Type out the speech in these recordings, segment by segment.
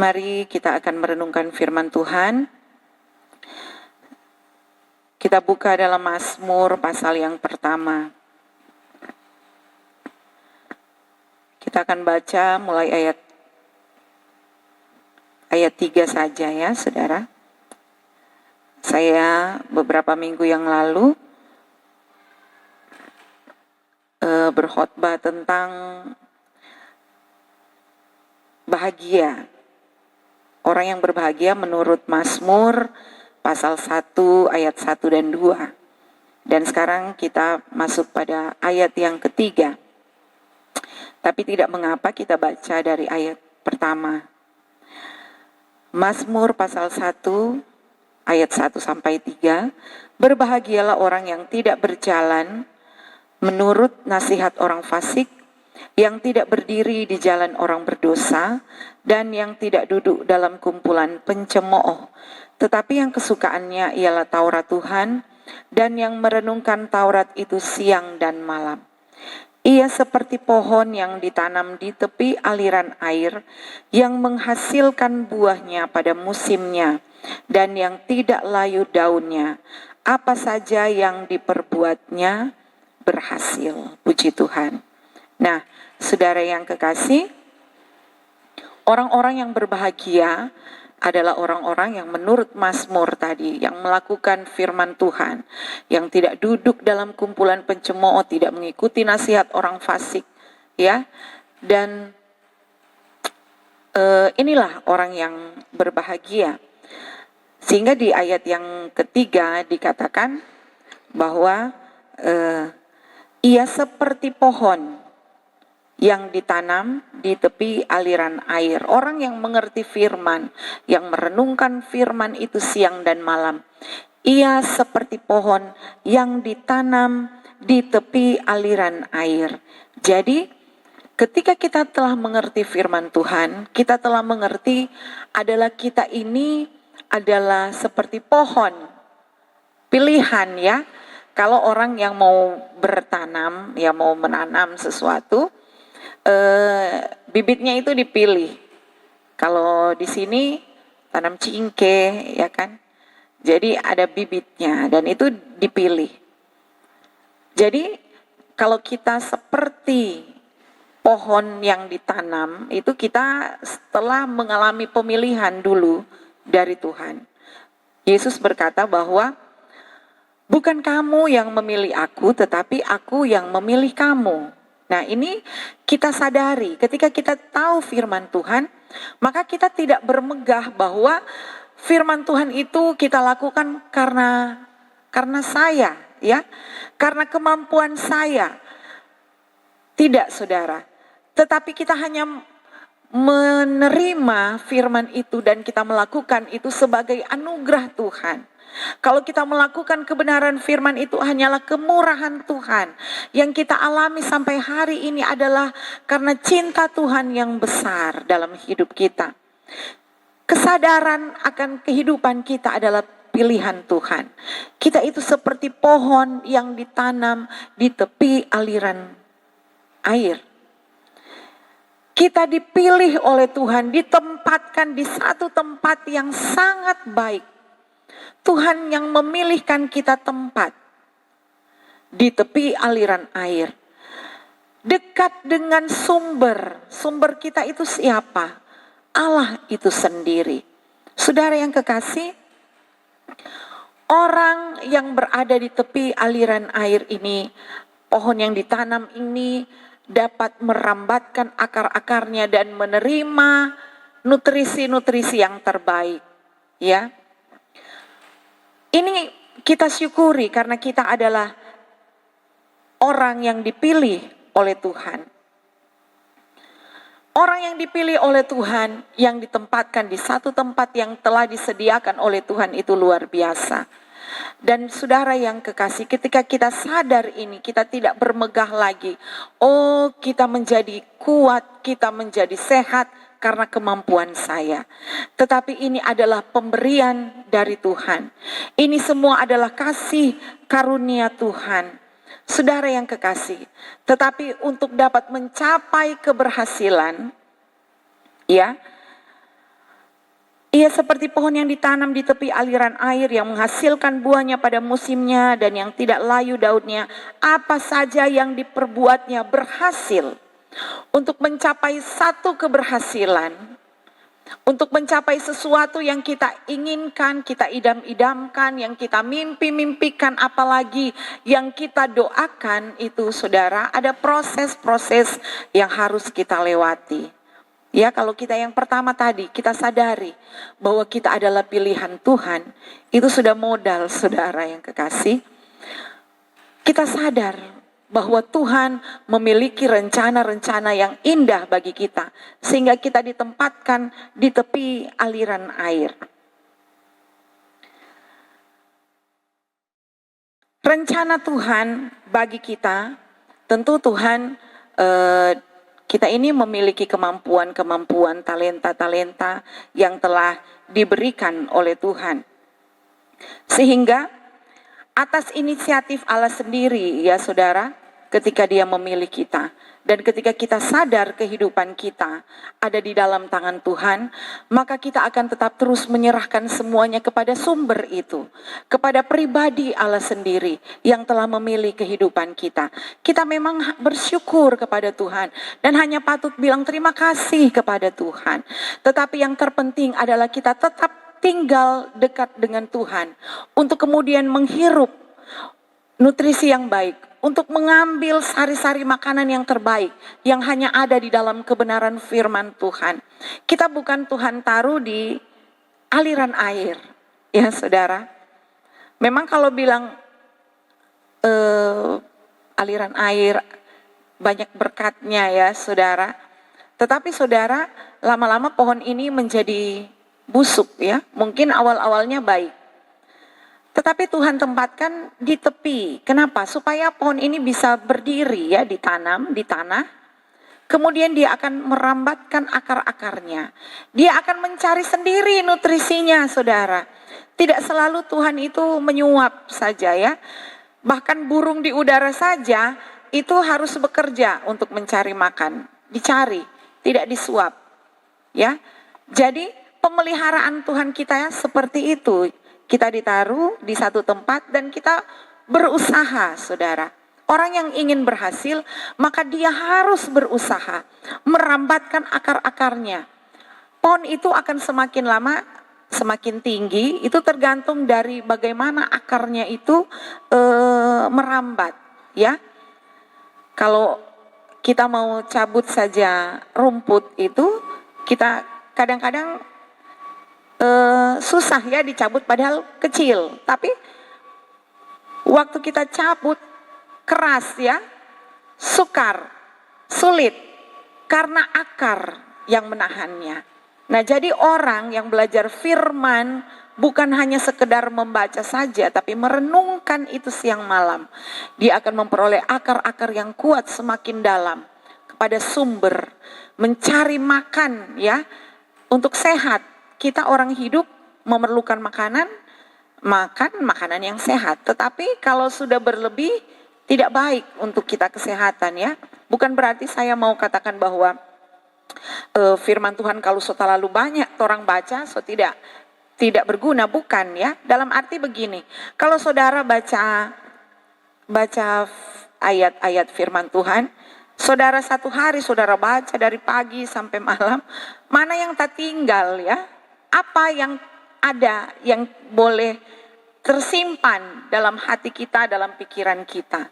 Mari kita akan merenungkan firman Tuhan. Kita buka dalam Mazmur pasal yang pertama. Kita akan baca mulai ayat 3 saja ya, Saudara. Saya beberapa minggu yang lalu berkhotbah tentang bahagia. Orang yang berbahagia menurut Mazmur pasal 1 ayat 1 dan 2. Dan sekarang kita masuk pada ayat yang ketiga. Tapi tidak mengapa kita baca dari ayat pertama. Mazmur pasal 1 ayat 1 sampai 3. Berbahagialah orang yang tidak berjalan menurut nasihat orang fasik, yang tidak berdiri di jalan orang berdosa, dan yang tidak duduk dalam kumpulan pencemooh, tetapi yang kesukaannya ialah Taurat Tuhan, dan yang merenungkan Taurat itu siang dan malam. Ia seperti pohon yang ditanam di tepi aliran air, yang menghasilkan buahnya pada musimnya, dan yang tidak layu daunnya. Apa saja yang diperbuatnya berhasil. Puji Tuhan. Nah, saudara yang kekasih, orang-orang yang berbahagia adalah orang-orang yang menurut Mazmur tadi, yang melakukan firman Tuhan, yang tidak duduk dalam kumpulan pencemooh, tidak mengikuti nasihat orang fasik, ya. Dan inilah orang yang berbahagia. Sehingga di ayat yang ketiga dikatakan bahwa ia seperti pohon yang ditanam di tepi aliran air. Orang yang mengerti firman, yang merenungkan firman itu siang dan malam. Ia seperti pohon yang ditanam di tepi aliran air. Jadi, ketika kita telah mengerti firman Tuhan, kita telah mengerti adalah kita ini adalah seperti pohon. Pilihan ya. Kalau orang yang mau bertanam, ya mau menanam sesuatu, bibitnya itu dipilih. Kalau di sini tanam cingke, ya kan? Jadi ada bibitnya dan itu dipilih. Jadi kalau kita seperti pohon yang ditanam, itu kita setelah mengalami pemilihan dulu dari Tuhan. Yesus berkata bahwa bukan kamu yang memilih aku, tetapi aku yang memilih kamu. Nah, ini kita sadari ketika kita tahu firman Tuhan, maka kita tidak bermegah bahwa firman Tuhan itu kita lakukan karena saya, ya. Karena kemampuan saya. Tidak, Saudara. Tetapi kita hanya menerima firman itu dan kita melakukan itu sebagai anugerah Tuhan. Kalau kita melakukan kebenaran firman itu hanyalah kemurahan Tuhan. Yang kita alami sampai hari ini adalah karena cinta Tuhan yang besar dalam hidup kita. Kesadaran akan kehidupan kita adalah pilihan Tuhan. Kita itu seperti pohon yang ditanam di tepi aliran air. Kita dipilih oleh Tuhan, ditempatkan di satu tempat yang sangat baik. Tuhan yang memilihkan kita tempat di tepi aliran air. Dekat dengan sumber. Sumber kita itu siapa? Allah itu sendiri. Saudara yang kekasih, orang yang berada di tepi aliran air ini, pohon yang ditanam ini dapat merambatkan akar-akarnya dan menerima nutrisi-nutrisi yang terbaik. Ya. Ini kita syukuri karena kita adalah orang yang dipilih oleh Tuhan. Orang yang dipilih oleh Tuhan, yang ditempatkan di satu tempat yang telah disediakan oleh Tuhan itu luar biasa. Dan saudara yang kekasih, ketika kita sadar ini, kita tidak bermegah lagi. Oh, kita menjadi kuat, kita menjadi sehat karena kemampuan saya. Tetapi ini adalah pemberian dari Tuhan. Ini semua adalah kasih karunia Tuhan. Saudara yang kekasih, tetapi untuk dapat mencapai keberhasilan, ya, Ia seperti pohon yang ditanam di tepi aliran air yang menghasilkan buahnya pada musimnya dan yang tidak layu daunnya. Apa saja yang diperbuatnya berhasil. Untuk mencapai satu keberhasilan, untuk mencapai sesuatu yang kita inginkan, kita idam-idamkan, yang kita mimpi-mimpikan, apalagi yang kita doakan itu saudara, ada proses-proses yang harus kita lewati. Ya, kalau kita yang pertama tadi, kita sadari bahwa kita adalah pilihan Tuhan, itu sudah modal saudara yang kekasih. Kita sadar bahwa Tuhan memiliki rencana-rencana yang indah bagi kita, sehingga kita ditempatkan di tepi aliran air. Rencana Tuhan bagi kita, tentu Tuhan kita ini memiliki kemampuan-kemampuan, talenta-talenta yang telah diberikan oleh Tuhan. Sehingga atas inisiatif Allah sendiri ya saudara, ketika Dia memilih kita. Dan ketika kita sadar kehidupan kita ada di dalam tangan Tuhan, maka kita akan tetap terus menyerahkan semuanya kepada sumber itu. Kepada pribadi Allah sendiri yang telah memilih kehidupan kita. Kita memang bersyukur kepada Tuhan dan hanya patut bilang terima kasih kepada Tuhan. Tetapi yang terpenting adalah kita tetap tinggal dekat dengan Tuhan untuk kemudian menghirup nutrisi yang baik, untuk mengambil sari-sari makanan yang terbaik yang hanya ada di dalam kebenaran firman Tuhan. Kita bukan Tuhan taruh di aliran air, ya saudara. Memang kalau bilang aliran air banyak berkatnya ya saudara. Tetapi saudara, lama-lama pohon ini menjadi busuk ya. Mungkin awal-awalnya baik. Tetapi Tuhan tempatkan di tepi. Kenapa? Supaya pohon ini bisa berdiri ya, ditanam di tanah. Kemudian dia akan merambatkan akar-akarnya. Dia akan mencari sendiri nutrisinya saudara. Tidak selalu Tuhan itu menyuap saja ya. Bahkan burung di udara saja itu harus bekerja untuk mencari makan. Dicari, tidak disuap. Ya. Jadi pemeliharaan Tuhan kita seperti itu. Kita ditaruh di satu tempat dan kita berusaha saudara. Orang yang ingin berhasil maka dia harus berusaha merambatkan akar-akarnya. Pohon itu akan semakin lama semakin tinggi, itu tergantung dari bagaimana akarnya itu merambat ya. Kalau kita mau cabut saja rumput itu, kita kadang-kadang susah ya dicabut padahal kecil, tapi waktu kita cabut keras ya, sukar, sulit karena akar yang menahannya. Nah, jadi orang yang belajar firman bukan hanya sekedar membaca saja, tapi merenungkan itu siang malam. Dia akan memperoleh akar-akar yang kuat semakin dalam kepada sumber, mencari makan ya untuk sehat. Kita orang hidup memerlukan makanan, makan makanan yang sehat. Tetapi kalau sudah berlebih tidak baik untuk kita kesehatan ya. Bukan berarti saya mau katakan bahwa firman Tuhan kalau so terlalu banyak orang baca so tidak berguna, bukan ya. Dalam arti begini, kalau saudara baca ayat-ayat firman Tuhan, saudara satu hari saudara baca dari pagi sampai malam, mana yang tak tinggal ya? Apa yang ada yang boleh tersimpan dalam hati kita, dalam pikiran kita.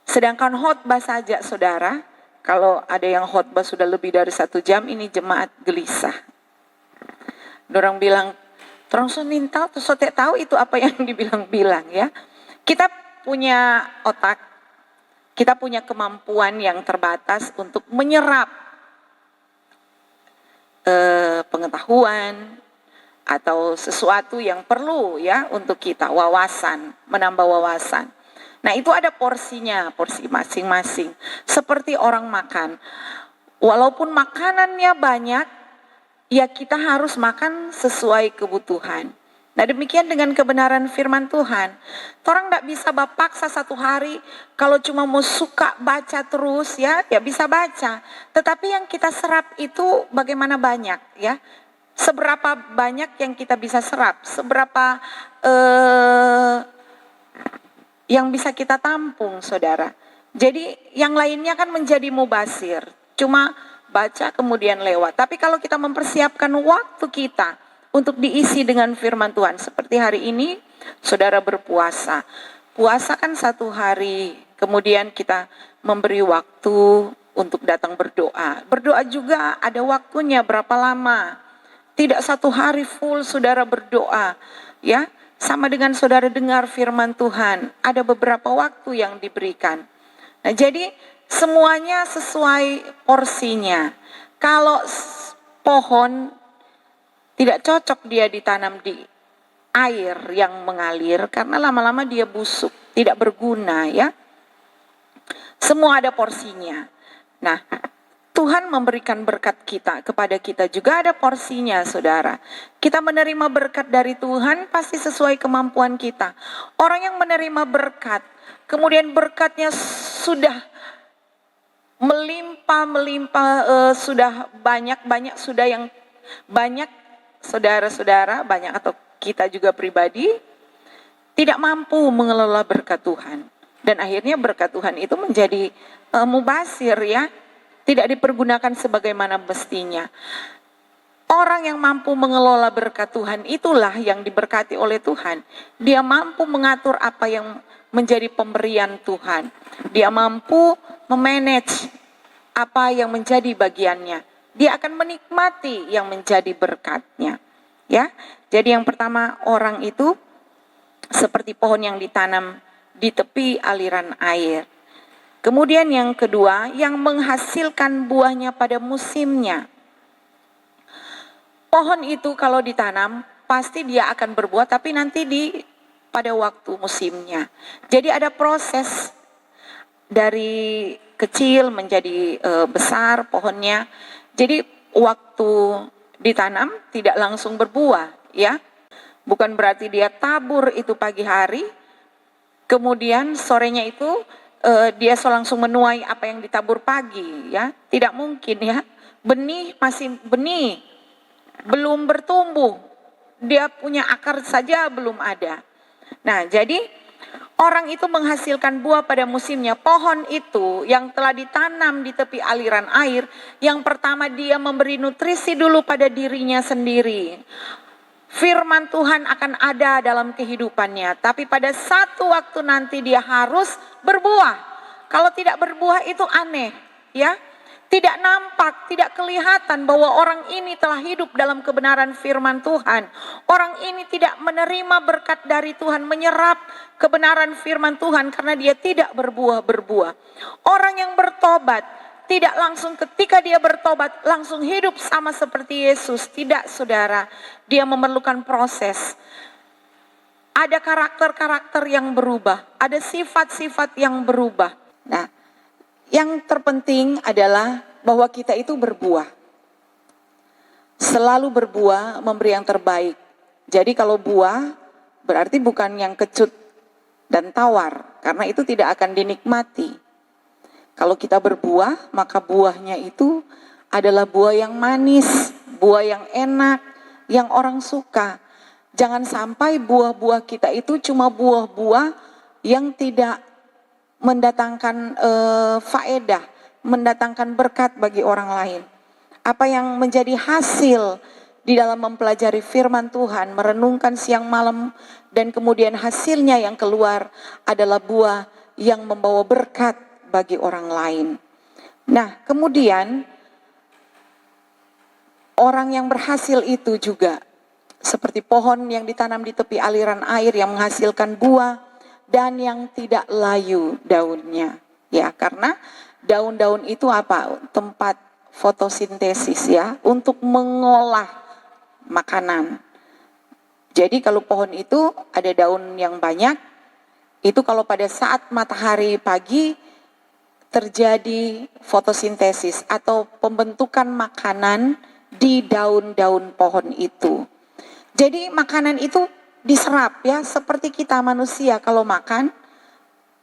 Sedangkan khotbah saja saudara, kalau ada yang khotbah sudah lebih dari 1 jam, ini jemaat gelisah. Dorang bilang, terang sunintal, terus sotek tahu itu apa yang dibilang-bilang ya. Kita punya otak, kita punya kemampuan yang terbatas untuk menyerap pengetahuan atau sesuatu yang perlu ya untuk kita, wawasan, menambah wawasan. Nah, itu ada porsinya, porsi masing-masing. Seperti orang makan. Walaupun makanannya banyak, ya kita harus makan sesuai kebutuhan. Nah, demikian dengan kebenaran firman Tuhan. Orang tidak bisa paksa satu hari, kalau cuma mau suka baca terus ya bisa baca. Tetapi yang kita serap itu bagaimana banyak ya. Seberapa banyak yang kita bisa serap, seberapa yang bisa kita tampung, saudara. Jadi yang lainnya kan menjadi mubasir, cuma baca kemudian lewat. Tapi kalau kita mempersiapkan waktu kita untuk diisi dengan firman Tuhan, seperti hari ini saudara berpuasa. Puasa kan 1 hari, kemudian kita memberi waktu untuk datang berdoa. Berdoa juga ada waktunya berapa lama. Tidak 1 hari full saudara berdoa, ya. Sama dengan saudara dengar firman Tuhan, ada beberapa waktu yang diberikan. Nah, jadi semuanya sesuai porsinya. Kalau pohon tidak cocok dia ditanam di air yang mengalir, karena lama-lama dia busuk, tidak berguna, ya. Semua ada porsinya. Nah, Tuhan memberikan berkat kita, kepada kita juga ada porsinya, saudara. Kita menerima berkat dari Tuhan pasti sesuai kemampuan kita. Orang yang menerima berkat, kemudian berkatnya sudah melimpah, sudah banyak, sudah yang banyak, saudara-saudara, banyak atau kita juga pribadi, tidak mampu mengelola berkat Tuhan. Dan akhirnya berkat Tuhan itu menjadi mubasir, ya. Tidak dipergunakan sebagaimana mestinya. Orang yang mampu mengelola berkat Tuhan itulah yang diberkati oleh Tuhan. Dia mampu mengatur apa yang menjadi pemberian Tuhan. Dia mampu memanage apa yang menjadi bagiannya. Dia akan menikmati yang menjadi berkatnya. Ya. Jadi yang pertama, orang itu seperti pohon yang ditanam di tepi aliran air. Kemudian yang kedua, yang menghasilkan buahnya pada musimnya. Pohon itu kalau ditanam, pasti dia akan berbuah, tapi nanti pada waktu musimnya. Jadi ada proses dari kecil menjadi besar pohonnya. Jadi waktu ditanam tidak langsung berbuah, ya. Bukan berarti dia tabur itu pagi hari, kemudian sorenya itu dia langsung menuai apa yang ditabur pagi, ya. Tidak mungkin, ya. Masih benih, belum bertumbuh. Dia punya akar saja belum ada. Nah, jadi orang itu menghasilkan buah pada musimnya. Pohon itu yang telah ditanam di tepi aliran air, yang pertama dia memberi nutrisi dulu pada dirinya sendiri. Firman Tuhan akan ada dalam kehidupannya, tapi pada satu waktu nanti dia harus berbuah. Kalau tidak berbuah itu aneh, ya. Tidak nampak, tidak kelihatan bahwa orang ini telah hidup dalam kebenaran firman Tuhan. Orang ini tidak menerima berkat dari Tuhan, menyerap kebenaran firman Tuhan karena dia tidak berbuah. Orang yang bertobat, tidak langsung ketika dia bertobat langsung hidup sama seperti Yesus. Tidak, saudara. Dia memerlukan proses. Ada karakter-karakter yang berubah. Ada sifat-sifat yang berubah. Nah, yang terpenting adalah bahwa kita itu berbuah. Selalu berbuah, memberi yang terbaik. Jadi kalau buah berarti bukan yang kecut dan tawar. Karena itu tidak akan dinikmati. Kalau kita berbuah, maka buahnya itu adalah buah yang manis, buah yang enak, yang orang suka. Jangan sampai buah-buah kita itu cuma buah-buah yang tidak mendatangkan faedah, mendatangkan berkat bagi orang lain. Apa yang menjadi hasil di dalam mempelajari firman Tuhan, merenungkan siang malam, dan kemudian hasilnya yang keluar adalah buah yang membawa berkat bagi orang lain. Nah, kemudian orang yang berhasil itu juga seperti pohon yang ditanam di tepi aliran air yang menghasilkan buah dan yang tidak layu daunnya. Ya, karena daun-daun itu apa? Tempat fotosintesis, ya, untuk mengolah makanan. Jadi kalau pohon itu ada daun yang banyak, itu kalau pada saat matahari pagi terjadi fotosintesis atau pembentukan makanan di daun-daun pohon itu. Jadi makanan itu diserap, ya, seperti kita manusia kalau makan,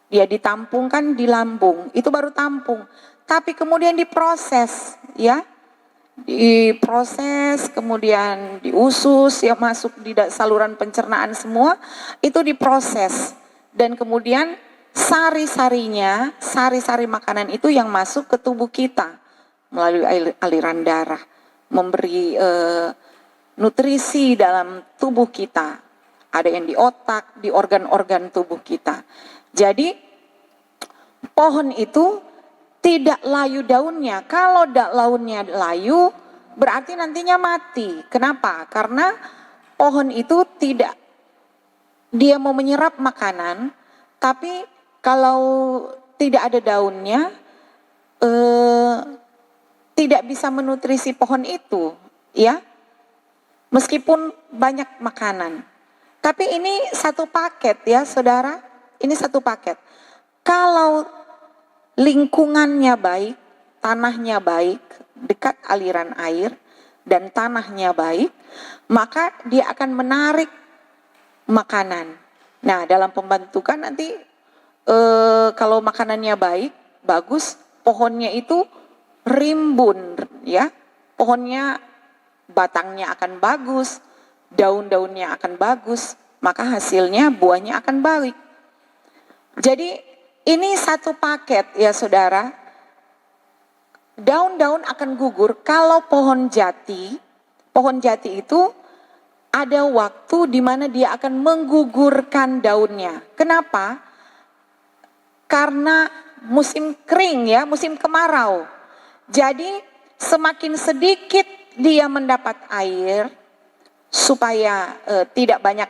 dia ditampungkan di lambung, itu baru tampung. Tapi kemudian diproses, ya, diproses, kemudian diusus, ya masuk di saluran pencernaan semua, itu diproses. Dan kemudian sari-sarinya, sari-sari makanan itu yang masuk ke tubuh kita melalui aliran darah, memberi nutrisi dalam tubuh kita. Ada yang di otak, di organ-organ tubuh kita. Jadi pohon itu tidak layu daunnya. Kalau daunnya layu, berarti nantinya mati. Kenapa? Karena pohon itu tidak, dia mau menyerap makanan, tapi kalau tidak ada daunnya, tidak bisa menutrisi pohon itu, ya. Meskipun banyak makanan. Tapi ini satu paket ya, saudara. Ini satu paket. Kalau lingkungannya baik, tanahnya baik, dekat aliran air, dan tanahnya baik, maka dia akan menarik makanan. Nah, dalam pembentukan nanti kalau makanannya baik, bagus, pohonnya itu rimbun, ya. Pohonnya batangnya akan bagus, daun-daunnya akan bagus, maka hasilnya buahnya akan baik. Jadi ini satu paket ya saudara. Daun-daun akan gugur kalau pohon jati itu ada waktu di mana dia akan menggugurkan daunnya. Kenapa? Karena musim kering ya, musim kemarau. Jadi semakin sedikit dia mendapat air, supaya tidak banyak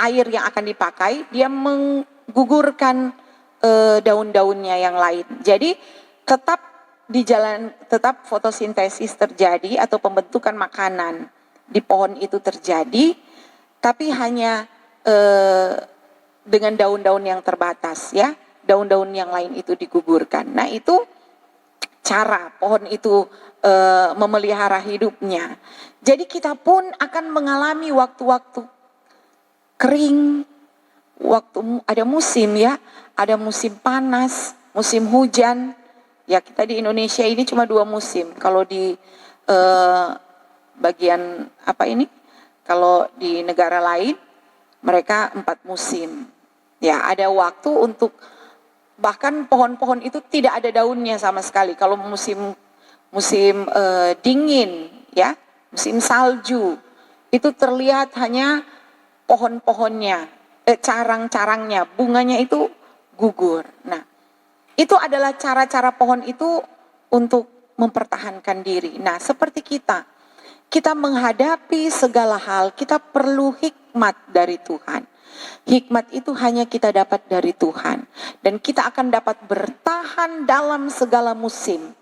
air yang akan dipakai, dia menggugurkan daun-daunnya yang lain. Jadi tetap tetap fotosintesis terjadi atau pembentukan makanan di pohon itu terjadi, tapi hanya dengan daun-daun yang terbatas ya, daun-daun yang lain itu digugurkan. Nah itu cara pohon itu memelihara hidupnya. Jadi kita pun akan mengalami waktu-waktu kering, waktu ada musim ya, ada musim panas, musim hujan. Ya kita di Indonesia ini cuma 2 musim. Kalau di bagian apa ini? Kalau di negara lain mereka 4 musim. Ya ada waktu untuk, bahkan pohon-pohon itu tidak ada daunnya sama sekali. Kalau musim dingin ya, musim salju, itu terlihat hanya pohon-pohonnya, carang-carangnya, bunganya itu gugur. Nah, itu adalah cara-cara pohon itu untuk mempertahankan diri. Nah, seperti kita menghadapi segala hal, kita perlu hikmat dari Tuhan. Hikmat itu hanya kita dapat dari Tuhan. Dan kita akan dapat bertahan dalam segala musim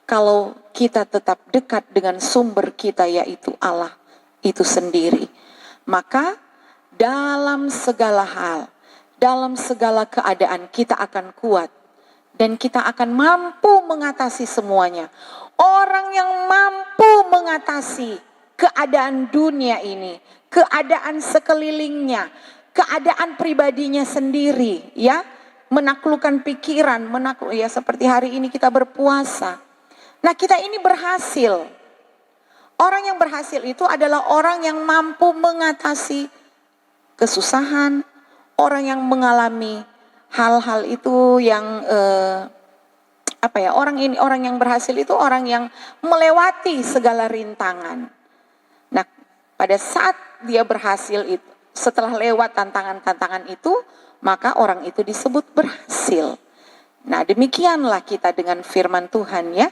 kalau kita tetap dekat dengan sumber kita, yaitu Allah itu sendiri. Maka dalam segala hal, dalam segala keadaan kita akan kuat. Dan kita akan mampu mengatasi semuanya. Orang yang mampu mengatasi keadaan dunia ini, keadaan sekelilingnya, keadaan pribadinya sendiri, ya, menaklukkan pikiran, ya seperti hari ini kita berpuasa. Nah kita ini berhasil. Orang yang berhasil itu adalah orang yang mampu mengatasi kesusahan, orang yang mengalami hal-hal itu yang orang yang berhasil itu orang yang melewati segala rintangan. Nah, pada saat dia berhasil itu, setelah lewat tantangan-tantangan itu, maka orang itu disebut berhasil. Nah, demikianlah kita dengan firman Tuhan ya,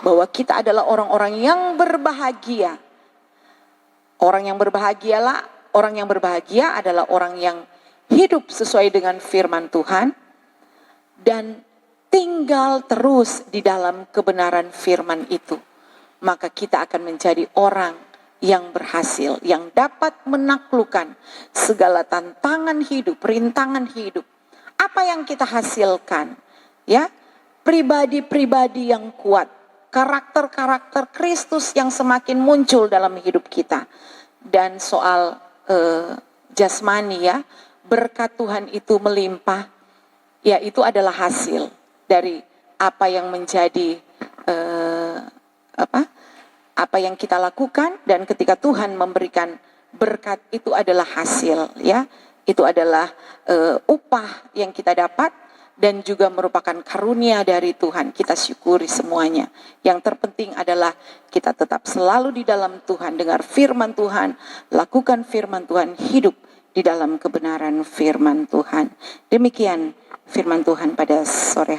bahwa kita adalah orang-orang yang berbahagia. Orang yang berbahagia adalah orang yang hidup sesuai dengan firman Tuhan dan tinggal terus di dalam kebenaran firman itu. Maka kita akan menjadi orang yang berhasil, yang dapat menaklukkan segala tantangan hidup, rintangan hidup. Apa yang kita hasilkan? Ya, pribadi-pribadi yang kuat, karakter-karakter Kristus yang semakin muncul dalam hidup kita. Dan soal jasmani ya, berkat Tuhan itu melimpah, ya itu adalah hasil dari apa yang menjadi apa yang kita lakukan, dan ketika Tuhan memberikan berkat itu adalah hasil, ya, itu adalah upah yang kita dapat dan juga merupakan karunia dari Tuhan. Kita syukuri semuanya. Yang terpenting adalah kita tetap selalu di dalam Tuhan, dengar firman Tuhan, lakukan firman Tuhan, hidup di dalam kebenaran firman Tuhan. Demikian firman Tuhan pada sore hari.